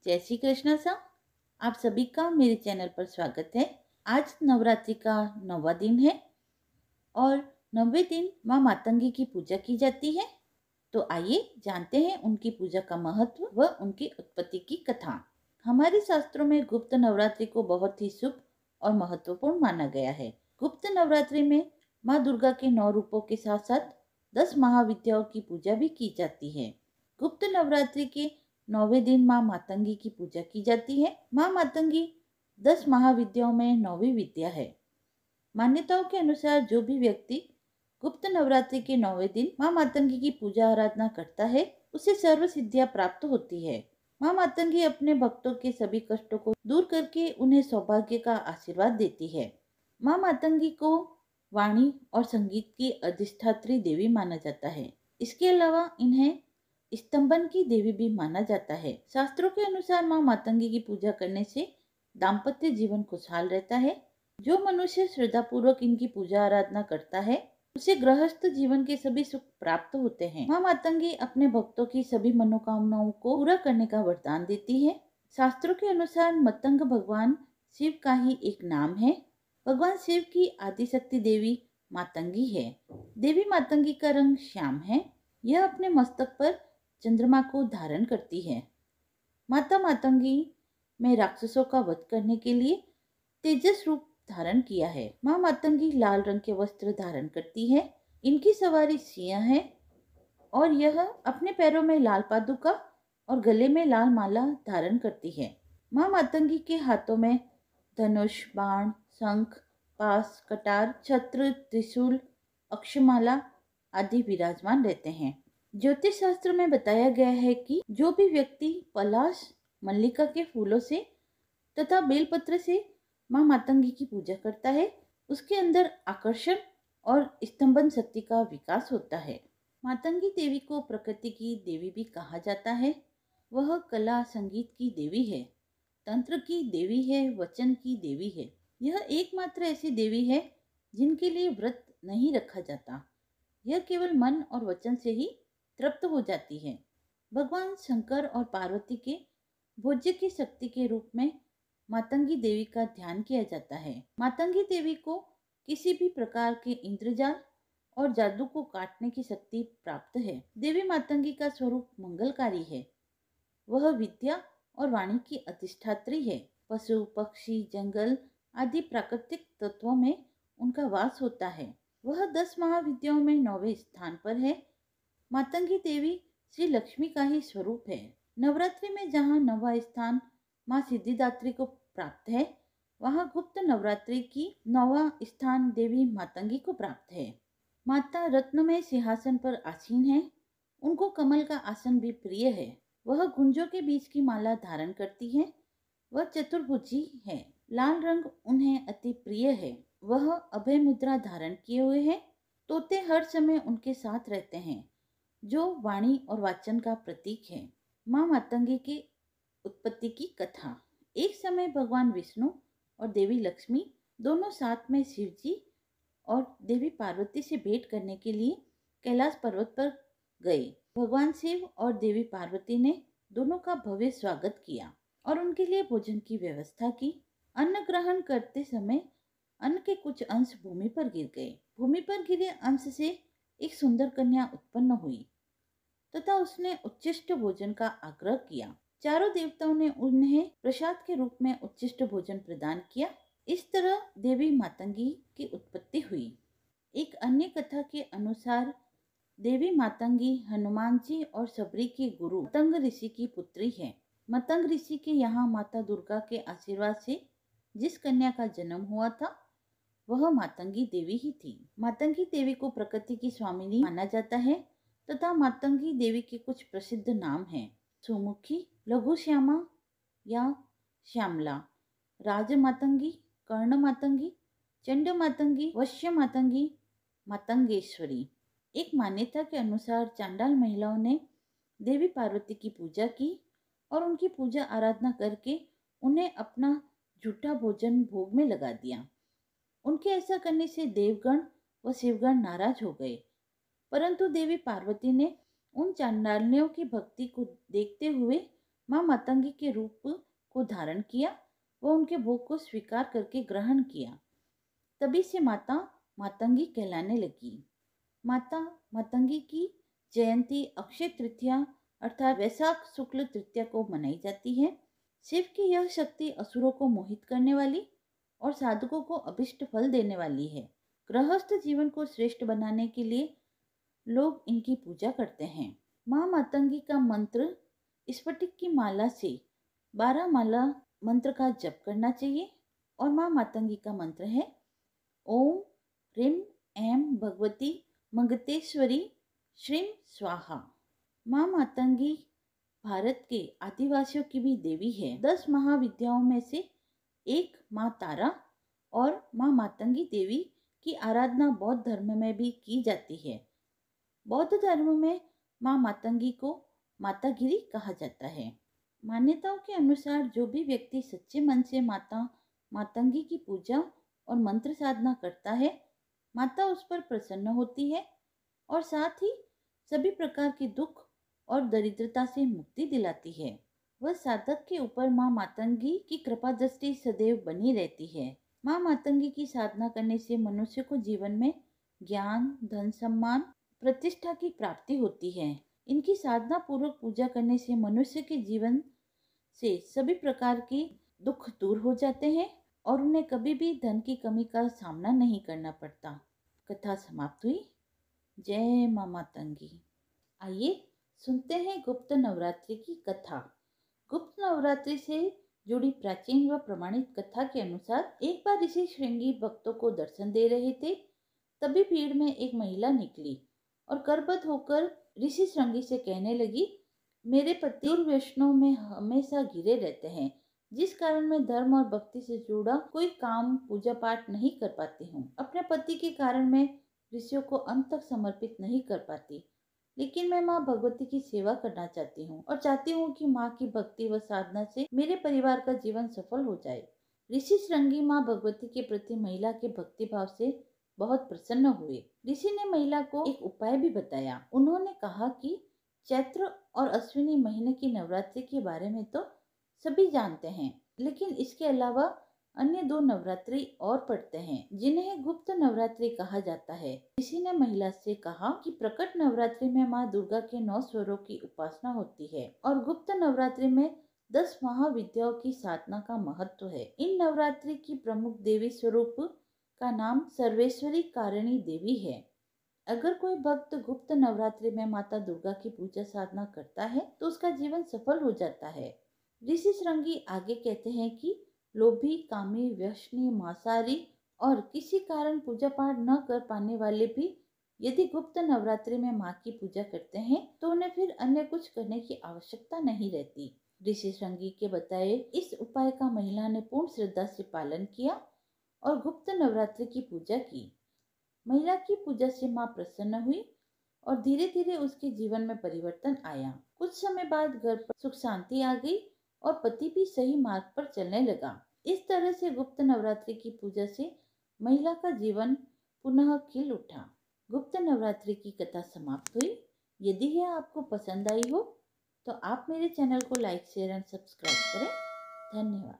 जय श्री कृष्ण सा। आप सभी का मेरे चैनल पर स्वागत है। आज नवरात्रि का 9वां दिन है और 9वें दिन माँ मातंगी की पूजा की जाती है। तो आइए जानते हैं उनकी पूजा का महत्व व उनकी उत्पत्ति की कथा। हमारे शास्त्रों में गुप्त नवरात्रि को बहुत ही शुभ और महत्वपूर्ण माना गया है। गुप्त नवरात्रि में माँ दुर्गा के 9 रूपों के साथ साथ 10 महाविद्याओं की पूजा भी की जाती है। गुप्त नवरात्रि के 9वें दिन माँ मातंगी की पूजा की जाती है। माँ मातंगी 10 महाविद्याओं में 9वीं विद्या है। मान्यताओं के अनुसार जो भी व्यक्ति गुप्त नवरात्रि के 9वें दिन माँ मातंगी की पूजा आराधना करता है उसे सर्व सिद्धियां प्राप्त होती है। माँ मातंगी अपने भक्तों के सभी कष्टों को दूर करके उन्हें सौभाग्य का आशीर्वाद देती है। माँ मातंगी को वाणी और संगीत की अधिष्ठात्री देवी माना जाता है। इसके अलावा इन्हें स्तंभन की देवी भी माना जाता है। शास्त्रों के अनुसार माँ मातंगी की पूजा करने से दाम्पत्य जीवन खुशहाल रहता है। जो मनुष्य श्रद्धा पूर्वक इनकी पूजा आराधना करता है उसे गृहस्थ जीवन के सभी सुख प्राप्त होते हैं। माँ मातंगी अपने भक्तों की सभी मनोकामनाओं को पूरा करने का वरदान देती है। शास्त्रों के अनुसार मतंग भगवान शिव का ही एक नाम है। भगवान शिव की आदिशक्ति देवी मातंगी है। देवी मातंगी का रंग श्याम है। यह अपने मस्तक पर चंद्रमा को धारण करती है। माता मातंगी में राक्षसों का वध करने के लिए तेजस रूप धारण किया है। माँ मातंगी लाल रंग के वस्त्र धारण करती है। इनकी सवारी सिंह है और यह अपने पैरों में लाल पादुका और गले में लाल माला धारण करती है। माँ मातंगी के हाथों में धनुष, बाण, शंख, पास, कटार, छत्र, त्रिशूल, अक्षमाला आदि विराजमान रहते हैं। ज्योतिष शास्त्र में बताया गया है कि जो भी व्यक्ति पलाश, मल्लिका के फूलों से तथा बेलपत्र से माँ मातंगी की पूजा करता है उसके अंदर आकर्षण और स्तंभन शक्ति का विकास होता है। मातंगी देवी को प्रकृति की देवी भी कहा जाता है। वह कला संगीत की देवी है, तंत्र की देवी है, वचन की देवी है। यह एकमात्र ऐसी देवी है जिनके लिए व्रत नहीं रखा जाता। यह केवल मन और वचन से ही तृप्त हो जाती है। भगवान शंकर और पार्वती के भोज्य की शक्ति के रूप में मातंगी देवी का ध्यान किया जाता है। मातंगी देवी को किसी भी प्रकार के इंद्रजाल और जादू को काटने की शक्ति प्राप्त है। देवी मातंगी का स्वरूप मंगलकारी है। वह विद्या और वाणी की अधिष्ठात्री है। पशु, पक्षी, जंगल आदि प्राकृतिक तत्वों में उनका वास होता है। वह 10 महाविद्याओं में 9वें स्थान पर है। मातंगी देवी श्री लक्ष्मी का ही स्वरूप है। नवरात्रि में जहाँ 9वां स्थान माँ सिद्धिदात्री को प्राप्त है वहाँ गुप्त नवरात्रि की 9वां स्थान देवी मातंगी को प्राप्त है। माता रत्नमय सिंहासन पर आसीन है। उनको कमल का आसन भी प्रिय है। वह गुंजों के बीच की माला धारण करती है। वह चतुर्भुजी है। लाल रंग उन्हें अति प्रिय है। वह अभय मुद्रा धारण किए हुए है। तोते हर समय उनके साथ रहते हैं जो वाणी और वाचन का प्रतीक है। माँ मातंगी की उत्पत्ति की कथा। एक समय भगवान विष्णु और देवी लक्ष्मी दोनों साथ में शिव जी और देवी पार्वती से भेंट करने के लिए कैलाश पर्वत पर गए। भगवान शिव और देवी पार्वती ने दोनों का भव्य स्वागत किया और उनके लिए भोजन की व्यवस्था की। अन्न ग्रहण करते समय अन्न के कुछ अंश भूमि पर गिर गए। भूमि पर गिरे अंश से एक सुंदर कन्या उत्पन्न हुई तथा उसने उच्चिष्ट भोजन का आग्रह किया। चारों देवताओं ने उन्हें प्रसाद के रूप में उच्चिष्ट भोजन प्रदान किया। इस तरह देवी मातंगी की उत्पत्ति हुई। एक अन्य कथा के अनुसार देवी मातंगी हनुमान जी और सबरी के गुरु मतंग ऋषि की पुत्री है। मतंग ऋषि के यहाँ माता दुर्गा के आशीर्वाद से जिस कन्या का जन्म हुआ था वह मातंगी देवी ही थी। मातंगी देवी को प्रकृति की स्वामिनी माना जाता है तथा मातंगी देवी के कुछ प्रसिद्ध नाम हैं: सुमुखी, लघु श्यामा या श्यामला, राज मातंगी, कर्ण मातंगी, चंड मातंगी, वश्य मातंगी, मातंगेश्वरी। एक मान्यता के अनुसार चांडाल महिलाओं ने देवी पार्वती की पूजा की और उनकी पूजा आराधना करके उन्हें अपना झूठा भोजन भोग में लगा दिया। उनके ऐसा करने से देवगण व शिवगण नाराज हो गए, परंतु देवी पार्वती ने उन चांडालियों की भक्ति को देखते हुए माँ मातंगी के रूप को धारण किया व उनके भोग को स्वीकार करके ग्रहण किया। तभी से माता मातंगी कहलाने लगी। माता मातंगी की जयंती अक्षय तृतीया अर्थात वैशाख शुक्ल तृतीया को मनाई जाती है। शिव की यह शक्ति असुरों को मोहित करने वाली और साधकों को अभिष्ट फल देने वाली है। गृहस्थ जीवन को श्रेष्ठ बनाने के लिए लोग इनकी पूजा करते हैं। माँ मातंगी का मंत्र स्फटिक की माला से 12 माला मंत्र का जप करना चाहिए और माँ मातंगी का मंत्र है ओम ह्रीं ऐं भगवती मंगतेश्वरी श्रीं स्वाहा। माँ मातंगी भारत के आदिवासियों की भी देवी है। 10 महाविद्याओं में से एक माँ तारा और माँ मातंगी देवी की आराधना बौद्ध धर्म में भी की जाती है। बौद्ध धर्म में माँ मातंगी को मातागिरी कहा जाता है। मान्यताओं के अनुसार जो भी व्यक्ति सच्चे मन से माता मातंगी की पूजा और मंत्र साधना करता है, माता उस पर प्रसन्न होती है और साथ ही सभी प्रकार के दुख और दरिद्रता से मुक्ति दिलाती है। वह साधक के ऊपर माँ मातंगी की कृपा दृष्टि सदैव बनी रहती है। माँ मातंगी की साधना करने से मनुष्य को जीवन में ज्ञान, धन, सम्मान, प्रतिष्ठा की प्राप्ति होती है। इनकी साधना पूर्वक पूजा करने से मनुष्य के जीवन से सभी प्रकार के दुख दूर हो जाते हैं और उन्हें कभी भी धन की कमी का सामना नहीं करना पड़ता। कथा समाप्त हुई। जय माँ मातंगी। आइए सुनते हैं गुप्त नवरात्रि की कथा। गुप्त नवरात्रि से जुड़ी प्राचीन व प्रमाणित कथा के अनुसार एक बार ऋषि श्रृंगी भक्तों को दर्शन दे रहे थे। तभी भीड़ में एक महिला निकली और करबद्ध होकर ऋषि श्रृंगी से कहने लगी, मेरे पति दुर्व्यसनों में हमेशा घिरे रहते हैं, जिस कारण मैं धर्म और भक्ति से जुड़ा कोई काम पूजा पाठ नहीं कर पाती हूँ। अपने पति के कारण मैं ऋषियों को अंत तक समर्पित नहीं कर पाती, लेकिन मैं माँ भगवती की सेवा करना चाहती हूँ और चाहती हूँ कि माँ की भक्ति व साधना से मेरे परिवार का जीवन सफल हो जाए। ऋषि श्रृंगी माँ भगवती के प्रति महिला के भक्ति भाव से बहुत प्रसन्न हुए। ऋषि ने महिला को एक उपाय भी बताया। उन्होंने कहा कि चैत्र और अश्विनी महीने की नवरात्रि के बारे में तो सभी जानते हैं, लेकिन इसके अलावा अन्य 2 नवरात्रि और पड़ते हैं, जिन्हें गुप्त नवरात्रि कहा जाता है। ऋषि ने महिला से कहा कि प्रकट नवरात्रि में माँ दुर्गा के 9 स्वरों की उपासना होती है और गुप्त नवरात्रि में 10 महाविद्याओं की साधना का महत्व है। इन नवरात्रि की प्रमुख देवी स्वरूप का नाम सर्वेश्वरी कारिणी देवी है। अगर कोई भक्त गुप्त नवरात्रि में माता दुर्गा की पूजा साधना करता है तो उसका जीवन सफल हो जाता है। ऋषि श्रृंगी आगे कहते हैं कि लोभी, कामी, व्यसनी, मांसाहारी और किसी कारण पूजा पाठ न कर पाने वाले भी यदि गुप्त नवरात्रि में माँ की पूजा करते हैं तो उन्हें फिर अन्य कुछ करने की आवश्यकता नहीं रहती। ऋषि श्रृंगी के बताए इस उपाय का महिला ने पूर्ण श्रद्धा से पालन किया और गुप्त नवरात्रि की पूजा की। महिला की पूजा से माँ प्रसन्न हुई और धीरे धीरे उसके जीवन में परिवर्तन आया। कुछ समय बाद घर पर सुख शांति आ गई और पति भी सही मार्ग पर चलने लगा। इस तरह से गुप्त नवरात्रि की पूजा से महिला का जीवन पुनः खिल उठा। गुप्त नवरात्रि की कथा समाप्त हुई। यदि यह आपको पसंद आई हो तो आप मेरे चैनल को लाइक, शेयर एंड सब्सक्राइब करें। धन्यवाद।